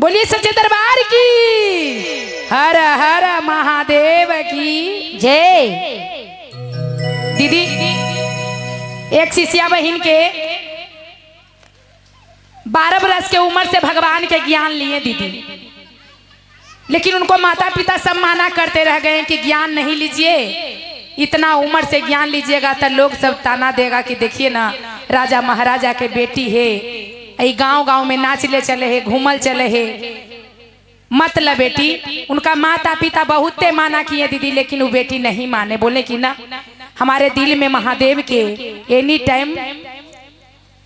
बोलिए सच्चे दरबार की हर हर महादेव की जय। दीदी एक शिष्या बहन के 12 बरस के उम्र से भगवान के ज्ञान लिए दीदी, लेकिन उनको माता पिता सब माना करते रह गए कि ज्ञान नहीं लीजिए, इतना उम्र से ज्ञान लीजिएगा तो लोग सब ताना देगा कि देखिए ना राजा महाराजा के बेटी है, गांव गांव में नाच ले चले है, घूमल चले है। मतलब बेटी उनका माता पिता बहुते माना किए दीदी, लेकिन वो बेटी नहीं माने। बोले कि ना हमारे दिल में महादेव के एनी टाइम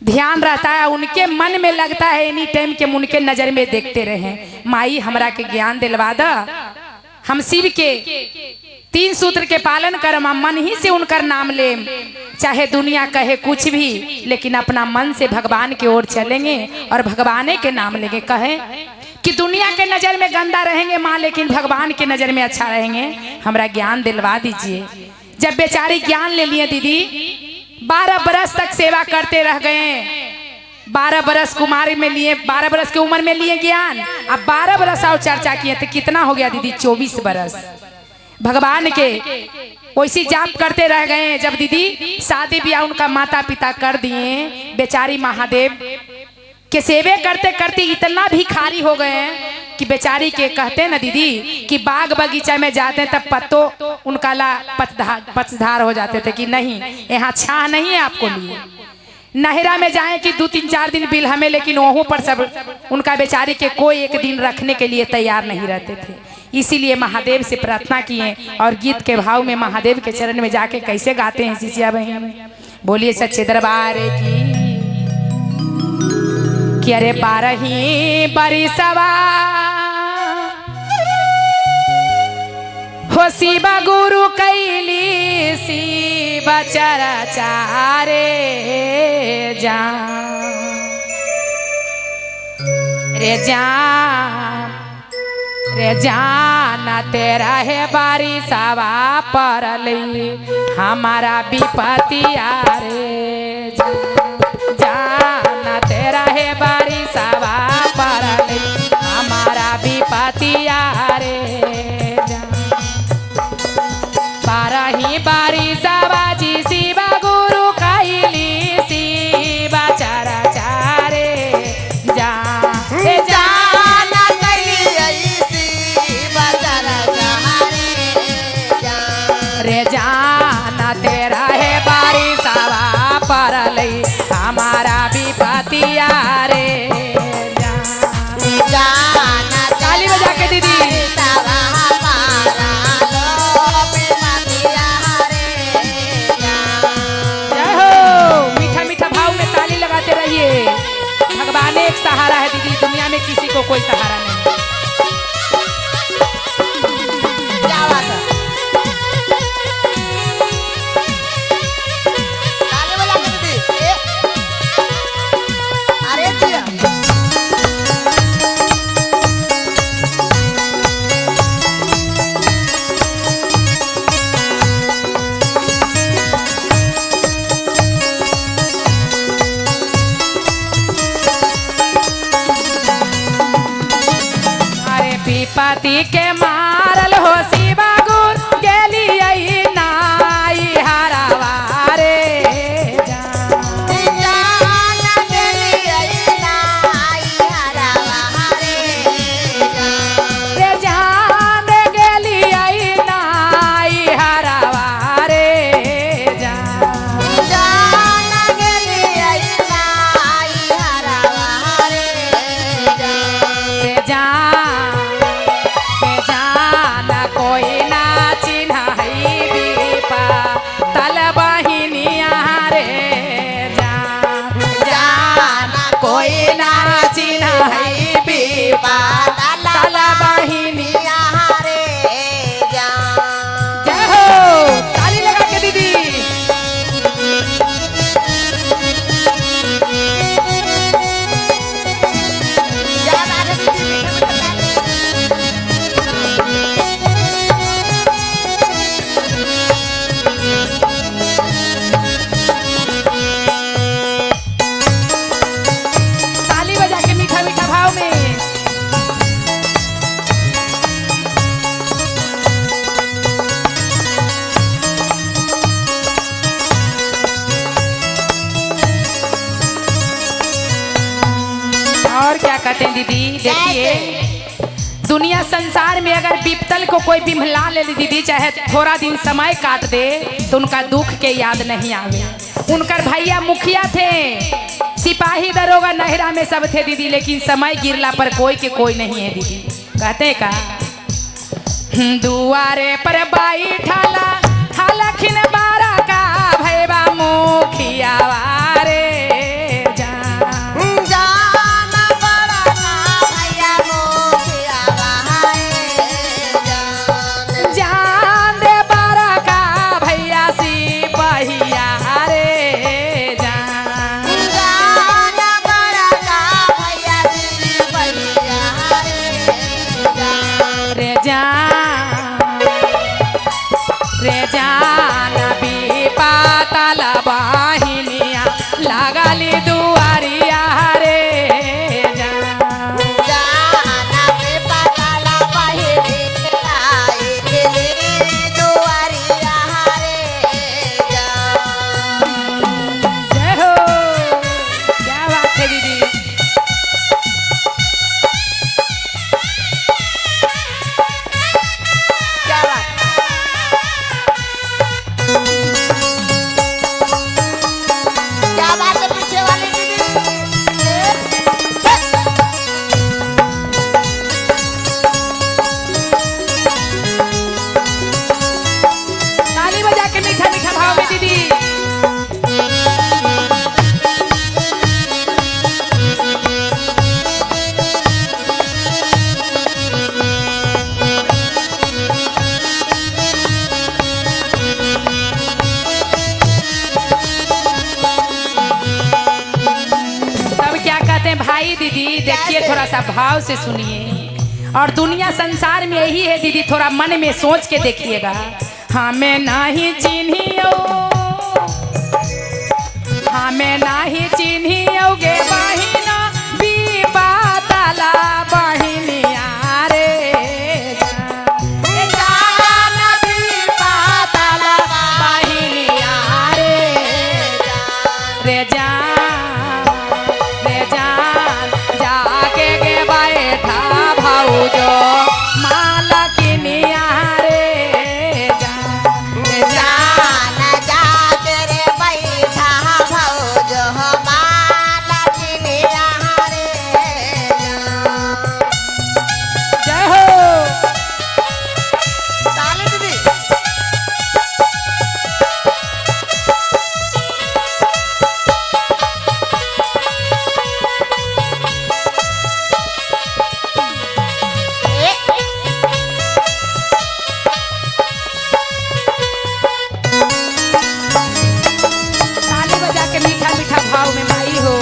ध्यान रहता है, उनके मन में लगता है एनी टाइम के उनके नजर में देखते रहे। माई हमरा के ज्ञान दिलवा दा, हम शिव के 3 सूत्र के पालन कर, मन ही से उनका नाम ले, चाहे दुनिया कहे कुछ भी, लेकिन अपना मन से भगवान की ओर चलेंगे और भगवान के नाम लेंगे। कहे कि दुनिया के नजर में गंदा रहेंगे माँ, लेकिन भगवान के नजर में अच्छा रहेंगे, हमरा ज्ञान दिलवा दीजिए। जब बेचारी ज्ञान ले लिए दीदी, 12 बरस तक सेवा करते रह गए। 12 बरस कुमारी में लिए, 12 बरस की उम्र में लिए ज्ञान, अब 12 बरस और चर्चा किए तो कितना हो गया दीदी? 24 बरस भगवान के वैसी जाप करते रह गए। जब दीदी शादी ब्याह उनका माता पिता कर दिए, बेचारी महादेव के सेवे करते करते इतना भिखारी हो गए कि बेचारी के कहते ना दीदी कि बाग बगीचा में जाते तब पत्तों उनका ला पछधार हो जाते थे कि नहीं यहाँ छाह नहीं है आपको लिए। नहरा में जाए कि 2-3-4 दिन बिल हमें, लेकिन वहों पर सब उनका बेचारी के कोई एक दिन रखने के लिए तैयार नहीं रहते थे। इसीलिए महादेव से प्रार्थना किए और गीत के भाव में महादेव के चरण में जाके कैसे गाते हैं शिष्या बहन। बोलिए सच्चे दरबार की कि अरे 12 बरिसवा हो शिव गुरु कैली शिव चरचारे जान रे जान तेरा है बारिशवा परली हमारा विपतिया रे जान तेरा है बारिशवा परली हमारा विपतिया रे 12 बरिसवा जी शिव गुरु कैली शिव चरचारे रे जाना तेरा है बारिशवा परली हमारा विपतिया रे जाना। ताली बजा के दीदी भगवान एक सहारा है दीदी, दुनिया में किसी को कोई सहारा नहीं। क्या बात है? अरे पति के मारल हो शिव गुरु के लिए नाई हरावा रे जान के लिए नाई हरावा रे जान के लिए नाई हरावा रे जान के लिए नाई हरावा रे जान कहते हैं दीदी, देखिए दुनिया संसार में अगर बीपतल को कोई बिम्हला ले दीदी, चाहे थोड़ा दिन समय काट दे तो उनका दुख के याद नहीं आवे। उनकर भैया मुखिया थे, सिपाही दरोगा नहरा में सब थे दीदी, लेकिन समय गिरला पर कोई के कोई नहीं है दीदी। कहते का दुआरे पर बाई ठाला हालखिन बारा का भैबा मुखिया वारे भाई दीदी, देखिए थोड़ा सा भाव से सुनिए। और दुनिया संसार में यही है दीदी, थोड़ा मन में सोच के देखिएगा। हमें नहीं चिन्हियो, हमें नहीं चिन्हियो गे बहिना बीपातला बहिनिया रे जान बीपातला बहिनिया रे जाके गे बैठा भाऊजो माला की नियारे जान जाके रे बैठा भाऊजो माला की नियारे। जय हो ताली दीदी। भाव में भाई हो।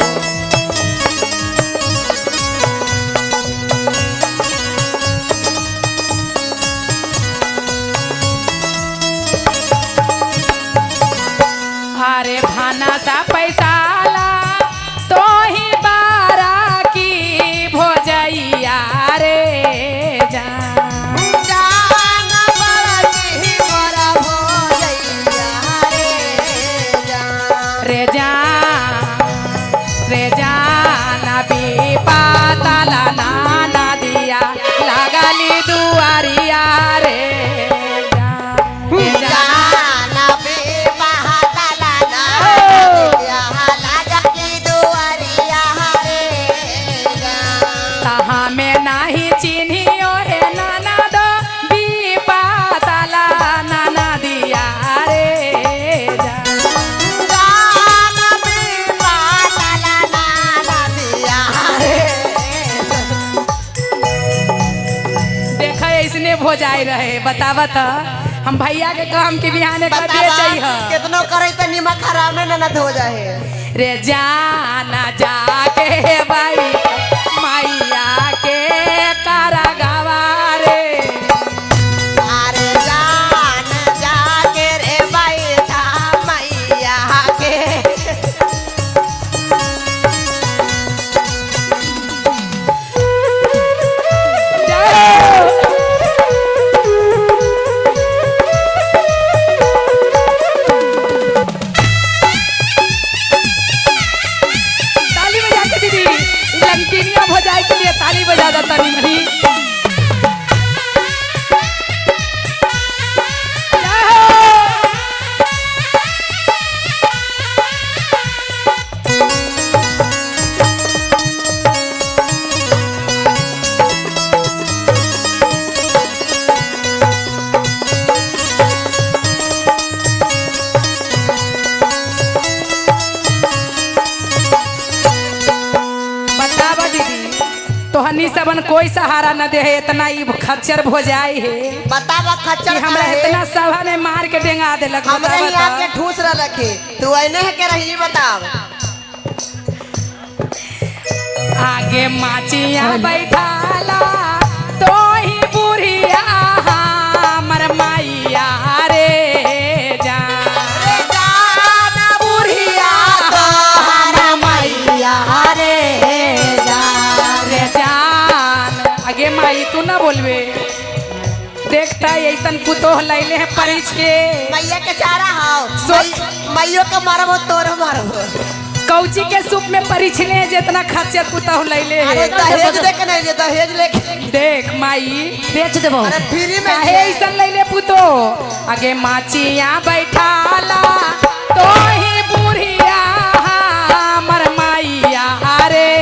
अरे भाना सा पैसा ला तो ही बारा की भोजैया रे पातला नाना दिया लगाली दुआरिया रे जाना भी पातला नाना लगाली दुआरिया रे तहाँ में नहीं चिन्हियो है नाना दो भी पातला नाना दिया रे हो जाए रहे। बतावा तो हम भैया के काम के बिहाने कर दिए चाहिए कितनो करे तो निमक खराब में न हो जाए रे जाना जाके भाई मैया के कारागावा रे अरे जान जाके रे बैठा मैया के प्रीमियम हो जाए के लिए ताली बजा दो तनी मनी। बतावा दीदी तोहनी सबन कोई सहारा न दे है, इतना ई खच्चर हो जाए है बतावा खच्चर कि हमरा काहे? इतना सभा में मार के डेंगा देलक। हमरे ही बतावा आपके ठूस रखे तू ऐने है के रही बताव। आगे माचिया बैठाला तो ही बुढ़िया हमर माइया रे जान। रे जान बुढ़िया तो हमारा मैया रे जान। रे जान आगे माई तू ना बोलबे। देखता ऐसन पुतोह लैले है परिच के मैया के चारा हाव मैयो के मारबो तोर मारबो। कौची के सूप में परिछले जितना खच्चर पुतोह लैले अरे है। दहेज दे के नहीं दे दहेज लेके देख माई बेच देबो। अरे फ्री में काहे ऐसन लैले पुतो आगे माचिया बैठाला तो ही बुढ़िया हमर माइया रे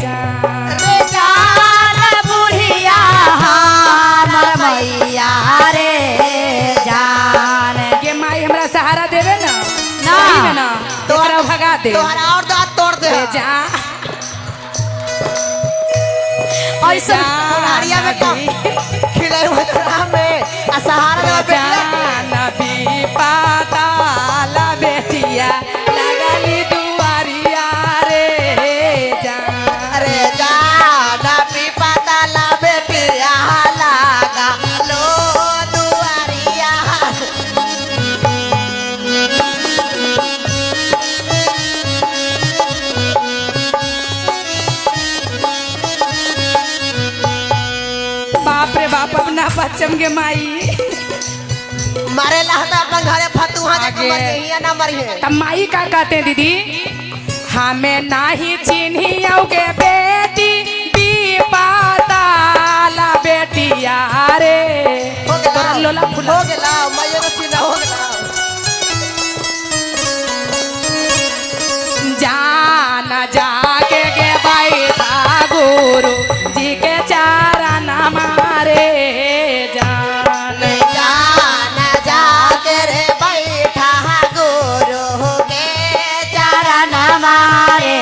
जान। रे जान बुढ़िया हमर मैया रे जान। ये माई हमरा सहारा देवे ना सही में ना तोरा भगा दे तोहरा और दांत तोड़ दे रे जा। ऐसा बुढ़ारिया में कम खिलाए हुए में आ सहारा देवा बेटिया जान भी पाताला बेटिया लगली दुआरिया रे जान। अरे जान भी पता ला बेटिया लागा लो दुआरिया। बाप रे बाप अपना बच्चम के माई मारे लहता अपन घरे फतुहा के आगे। मर गई ना मरी है। तब माई का कहते हैं दीदी हमें नाही चिन्हियोगे बेटी भी पाताला बेटिया रे। हो तोरा गेला लोला फुला हो गेला मैया के सीना हो गेला। जाना जाके के बैठा गुरु जी के चारण मारे जान। जान जाके रे बैठा गुरु के चरण मारे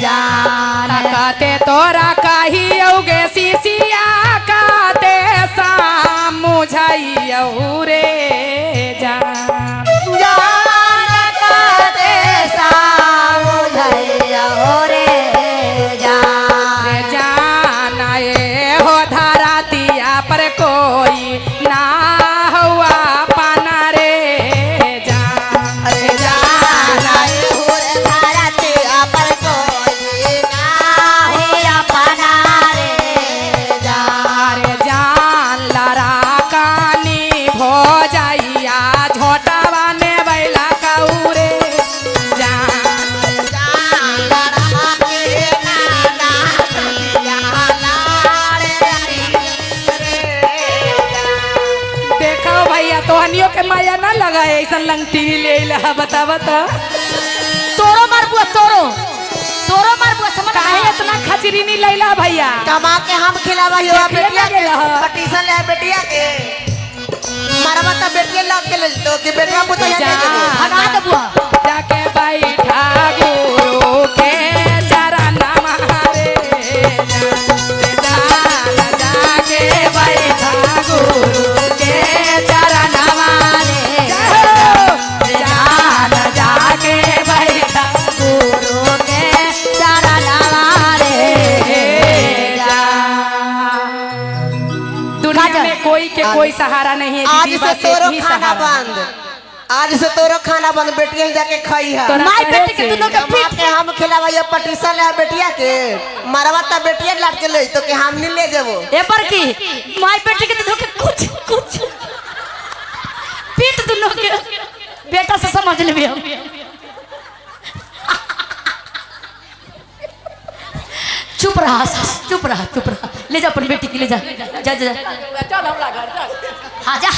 जान। कहते तोरा कही औगे सीसिया कहते सामुझाइयौ रे जान। जान कहते सामुझाइयौ रे जान। रे जान ए हो धरातिया पर कोई ना हुआ पाना रे जान। अरे जान आए हुए धरती पर कोई ना है अपना रे जान। रे जान लड़ा कानी भो जाइया झोटावा ने बैला कौरे जान। जान लड़ा के नाना कटिया लाड़े रे जान। देखो भैया तोहनियों के माया ना लगा है ऐसा लंग टीवी ले ला बता बता तोरो मारबुआ तोरो तोरो मारबुआ समझ काहे इतना खचरी नहीं लैला भैया। कमा के हम खिलावा हो देखले बेटिया के लगे रह। पटीशन ले बेटिया के मारवा त बेटिया लग के ले तो कि बेटवा पुतो या के देबो। भगा दे बुआ जाके बैठा गुरु के चरण मारे जान। जाके बैठा गुरु के चरण मारे जान। जाके बैठा गुरु के चरण मारे दुनिया में कोई के कोई सहारा नहीं है आज दीदी, से बस तोरो एक ही खाना सहारा। बंद आज से तोरो खाना बंद बेटिया जाके खाई है। तोरा माई कहे बेटी के से। दोनों के कमा के हम खिलावा ये पटीशन ले बेटिया के मारवा त बेटिया लाट के ले तो के हम नहीं ले जेबो। ए पर की माई बेटी के दोनों के कुछ कुछ पीट दोनों के बेटा से समझ लेबे हम। चुप रहा चुप रहा ले जा अपन बेटी की ले जा जा जा चल हमरा घर चल। हाँ जा